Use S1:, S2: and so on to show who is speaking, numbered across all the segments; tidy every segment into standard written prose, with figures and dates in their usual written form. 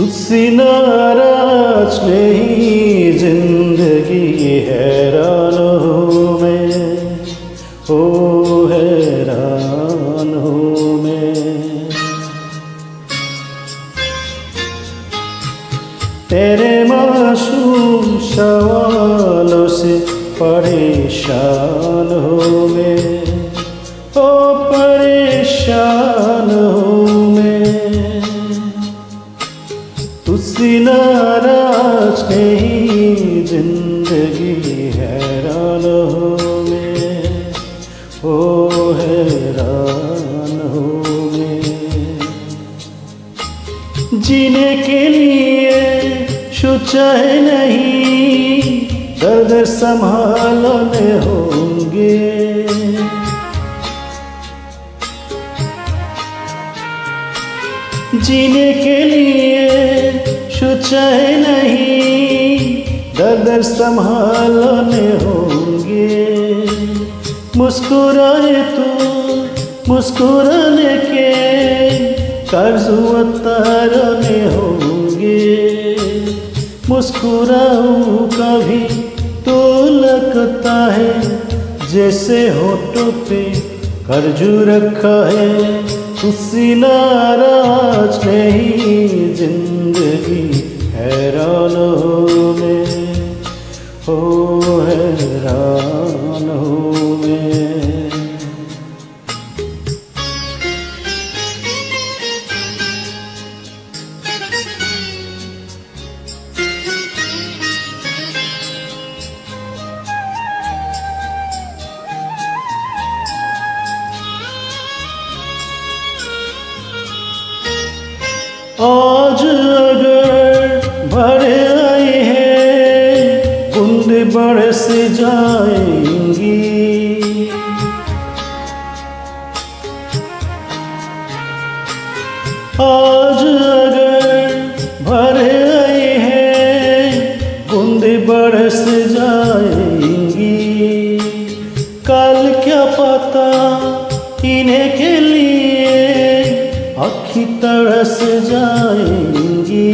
S1: तुझसे नाराज नहीं जिंदगी हैरान हूँ मैं, ओ हैरान हूँ मैं। तेरे मासूम सवालों से परेशान हूँ मैं, ओ परेशान हूँ मैं। तुझसे नाराज नहीं जिंदगी हैरान हूँ मैं, ओ हैरान हूँ मैं। जीने के लिए शुचाए नहीं दर्द संभालने होंगे। जीने के लिए शुचाए नहीं दर्द संभालने होंगे। मुस्कुराए तो मुस्कुराने के कर्ज उतारने होंगे। मुस्कुराऊं कभी तो लगता है जैसे होठों पे कर्ज रखा है। तुझसे नाराज नहीं जिंदगी हैरान हूँ मैं, ओ हैरान हूँ मैं। आज अगर भर आए हैं बूंद बरस जाएंगी। आज अगर भर आए हैं बूंद बरस जाएंगी। कल क्या पता इन्हें के लिए आँखें तरस जाएंगी।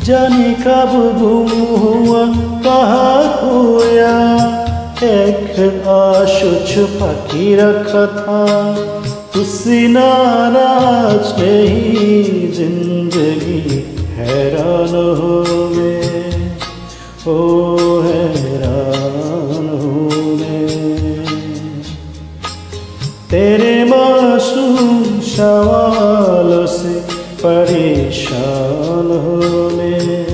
S1: जाने कब गुम हुआ कहाँ खोया, एक आशा छुपा के रखा था। तुझसे नाराज नहीं जिंदगी हैरान हूँ मैं, ओ हैरान हूँ मैं। तेरे मासूम सवालों से परेशान हूँ मैं।